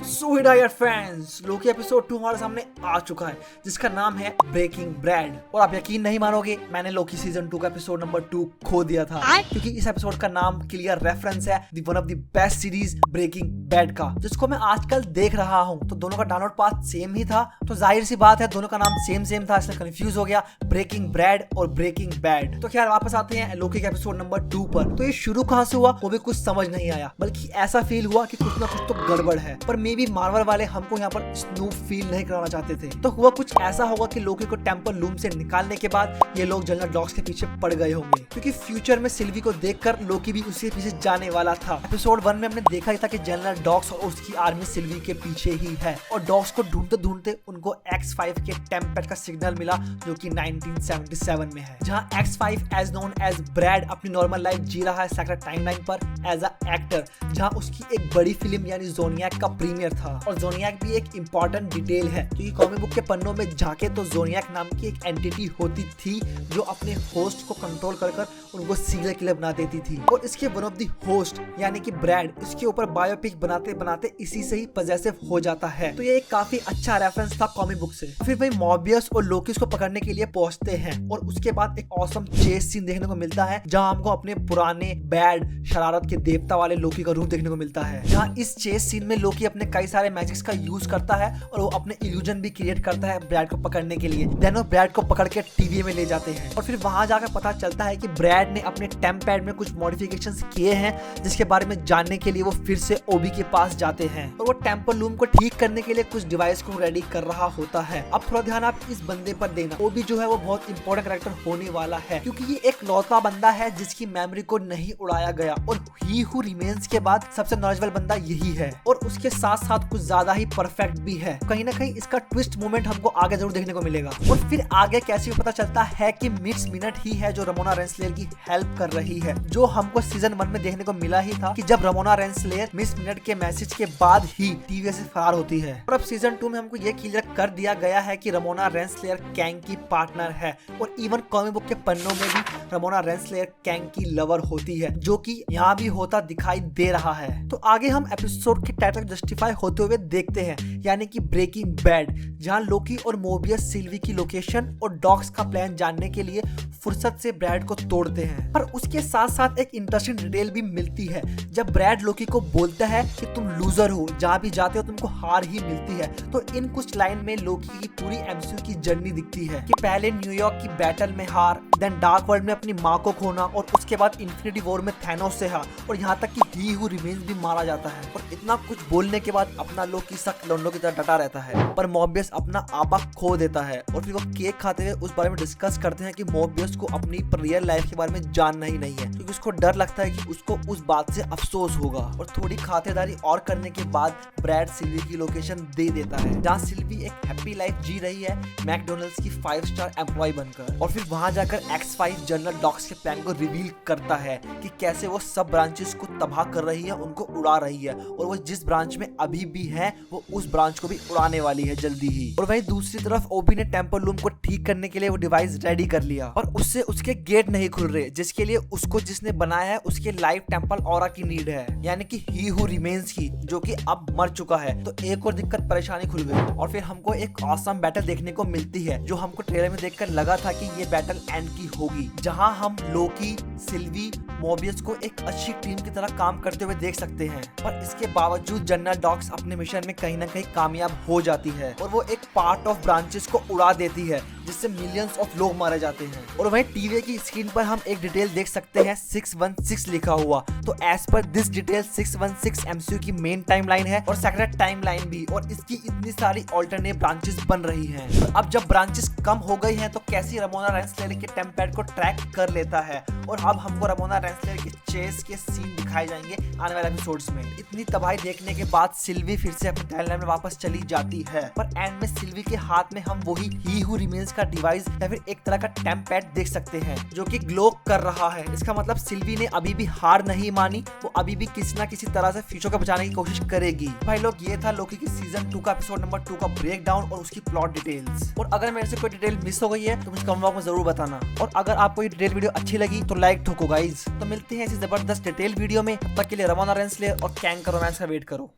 So dear friends, लोकी episode 2 हमारे सामने आ चुका है जिसका नाम है ब्रेकिंग बैड। और आप यकीन नहीं मानोगे, मैंने लोकी सीजन 2 का एपिसोड नंबर 2 खो दिया था क्योंकि इस एपिसोड का नाम क्लियर रेफरेंस है the one of the best series Breaking Bad का, जिसको मैं आजकल देख रहा हूँ। तो दोनों का डाउनलोड पाथ सेम ही था, तो जाहिर सी बात है दोनों का नाम सेम था, इसलिए कंफ्यूज हो गया ब्रेकिंग बैड और ब्रेकिंग बैड। तो खैर वापस आते हैं लोकी के एपिसोड नंबर 2 पर। तो ये शुरू कहाँ से हुआ वो भी कुछ समझ नहीं आया, बल्कि ऐसा फील हुआ कि कुछ ना कुछ तो गड़बड़ है। पर मे बी मार्वल वाले हमको यहाँ पर स्नूप फील नहीं कराना चाहते थे। तो हुआ कुछ ऐसा होगा कि लोकी को टेम्पल लूम से निकालने के बाद ये लोग जनरल डॉग्स के पीछे पड़ गए होंगे, क्योंकि फ्यूचर में सिल्वी को देखकर लोकी भी उसके पीछे जाने वाला था। एपिसोड 1 में हमने देखा ही था कि जनरल डॉग्स और उसकी आर्मी सिल्वी के पीछे ही है, और डॉग्स को ढूंढते ढूंढते उनको X5 के टेम्पेट का सिग्नल मिला जो कि 1977 में है, जहाँ X5 as known as Brad अपनी नॉर्मल लाइफ जी रहा है सेक्रेट टाइमलाइन पर एज अ एक्टर, जहाँ उसकी एक बड़ी फिल्म यानी ज़ोनियाक का प्रीमियर था। और ज़ोनियाक भी एक इम्पॉर्टेंट डिटेल है, क्योंकि कॉमिक बुक के पन्नों में झांके तो ज़ोनियाक नाम की एक एंटिटी होती थी जो अपने होस्ट को कंट्रोल कर उनको सीरियल किलर बना देती थी। और इसके वन ऑफ द होस्ट यानी कि ब्रैड इसके ऊपर बायोपिक बनाते बनाते इसी से ही पजेसिव हो जाता है। तो ये एक काफी अच्छा रेफरेंस था कॉमिक बुक से। फिर वही मॉबियस और लोकी को पकड़ने के लिए पहुंचते हैं, और उसके बाद एक ऑसम चेस सीन देखने को मिलता है, जहां हमको अपने पुराने बैड शरारत के देवता वाले लोकी का रूप देखने को मिलता है। जहां इस चेस सीन में लोकी अपने कई सारे मैजिक्स का यूज करता है और वो अपने इल्यूजन भी क्रिएट करता है ब्रैड को पकड़ने के लिए। देन वो ब्रैड को पकड़ के टीवी में ले जाते हैं, और फिर वहां जाकर पता चलता है कि ब्रैड ने अपने टेम्पैड में कुछ मॉडिफिकेशंस किए हैं, जिसके बारे में जानने के लिए वो फिर से ओबी के पास जाते हैं, और वो टेम्पल लूम को ठीक करने के लिए कुछ डिवाइस को रेडी कर रहा होता है। अब थोड़ा ध्यान आप इस बंदे पर देना, ओबी जो है वो बहुत इंपॉर्टेंट कैरेक्टर होने वाला है, क्योंकि ये एक लौता बंदा है जिसकी मेमोरी को नहीं उड़ाया गया, और ही हू रिमेन्स के बाद सबसे नॉलेजेबल बंदा यही है, और उसके साथ साथ कुछ ज्यादा ही परफेक्ट भी है। कहीं ना कहीं इसका ट्विस्ट मोमेंट हमको आगे जरूर देखने को मिलेगा। और फिर आगे कैसे पता चलता है कि मिस मिनट ही है जो रमोना रेंसलेयर की हेल्प कर रही है, जो हमको सीजन 1 में देखने को मिला ही था कि जब रमोना रेंसलेयर मिस मिनट के मैसेज के बाद ही टीवी से फरार होती है। और अब सीजन 2 में हमको ये क्लियर कर दिया गया है कि रमोना रेंसलेयर कैंग की पार्टनर है, और इवन कॉमिक बुक के पन्नों में भी रमोना रेंसलेयर कैंग की लवर होती है, जो कि यहाँ भी होता दिखाई दे रहा है। तो आगे हम एपिसोड के टाइटल जस्टिफाई होते हुए देखते हैं, यानी कि ब्रेकिंग बैड, जहाँ लोकी और मोबियस सिल्वी की लोकेशन और डॉग्स का प्लान जानने के लिए फुर्सत से ब्रैड को तोड़ते हैं। पर उसके साथ साथ एक इंटरेस्टिंग डिटेल भी मिलती है, जब ब्रैड लोकी को बोलता है कि तुम लूजर हो, जहाँ भी जाते हो तुमको हार ही मिलती है। तो इन कुछ लाइन में लोकी की पूरी एमसीयू की जर्नी दिखती है, कि पहले न्यूयॉर्क की बैटल में हार, देन डार्क वर्ल्ड में अपनी माँ को खोना, और उसके बाद इन्फिनिटी वॉर में थैनोस से हार, और यहाँ तक कि ही हू रिमेन्स भी मारा जाता है। और इतना कुछ बोलने के बाद अपना लोकी सख्त लौंडों की तरह डटा रहता है, पर मोबियस अपना आपा खो देता है। और फिर वो केक खाते हुए उस बारे में डिस्कस करते हैं कि मोबियस को अपनी रियल लाइफ के बारे में जानना ही नहीं है, क्योंकि उसको डर लगता है कि उसको उस बात से अफसोस होगा। और थोड़ी खातिरदारी और करने के बाद ब्रैड सिल्वी की लोकेशन दे देता है, जहाँ सिल्वी एक हैप्पी लाइफ जी रही है मैकडोनल्ड्स की 5 स्टार एम्प्लॉय बनकर। और फिर वहां जाकर X5 जनरल डॉग्स के प्लान को रिवील करता है कि कैसे वो सब ब्रांचेस को तबाह कर रही है, उनको उड़ा रही है, और वो जिस ब्रांच में अभी भी है वो उस ब्रांच को भी उड़ाने वाली है जल्दी ही। और वहीं दूसरी तरफ ओबी ने टेम्पल लूम को ठीक करने के लिए वो डिवाइस रेडी कर लिया, और उससे उसके गेट नहीं खुल रहे, जिसके लिए उसको जिसने बनाया है उसके लाइव टेम्पल ऑरा की नीड है, यानी कि ही हू रिमेन्स की, जो कि अब मर चुका है। तो एक और दिक्कत परेशानी खुल गई, और फिर हमको एक ऑसम बैटल देखने को मिलती है, जो हमको ट्रेलर में देखकर लगा था कि ये बैटल एंड की होगी, जहां हम लोकी, सिल्वी, मोबियस को एक अच्छी टीम की तरह काम करते हुए देख सकते हैं। पर इसके बावजूद जनरल डॉग्स अपने मिशन में कहीं ना कहीं कामयाब हो जाती है, और वो एक पार्ट ऑफ ब्रांचेस को उड़ा देती है, जिससे मिलियंस ऑफ लोग मारे जाते हैं। और वहीं टीवी की स्क्रीन पर हम एक डिटेल देख सकते हैं 616 लिखा हुआ। तो as per this detail 616 MCU की मेन टाइमलाइन है और सेक्रेट टाइमलाइन भी, और इसकी इतनी सारी ऑल्टरनेट ब्रांचेस बन रही हैं। तो अब जब ब्रांचेस कम हो गई हैं तो कैसी रमोना रेंसलेयर के टेम्पैड को ट्रैक कर लेता है, और अब हमको रमोना रेंसलेयर के चेस के सीन दिखाए जाएंगे आने वाले एपिसोड्स में। इतनी तबाही देखने के बाद सिल्वी फिर से अपनी टाइमलाइन में वापस चली जाती है, पर एंड में सिल्वी के हाथ में हम वही ही हू रिमेन्स का डिवाइस या फिर एक तरह का टेम्पैड देख सकते हैं, जो कि ग्लो कर रहा है। इसका मतलब सिल्वी ने अभी भी हार नहीं मानी, वो अभी भी किसी ना किसी तरह से फ्यूचर को बचाने की कोशिश करेगी। भाई लोग, ये था लोकी की सीजन 2 का एपिसोड नंबर 2 का ब्रेक डाउन और उसकी प्लॉट डिटेल्स। और अगर मेरे से कोई डिटेल मिस हो गई है तो मुझे कमेंट बॉक्स में जरूर बताना, और अगर आपको ये डिटेल वीडियो अच्छी लगी तो लाइक ठोको गाइज। तो मिलते हैं ऐसी जबरदस्त डिटेल वीडियो में, तब तक के लिए रमोना रेंसलेयर और कैंग का रोमांस का वेट करो।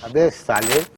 अबे साले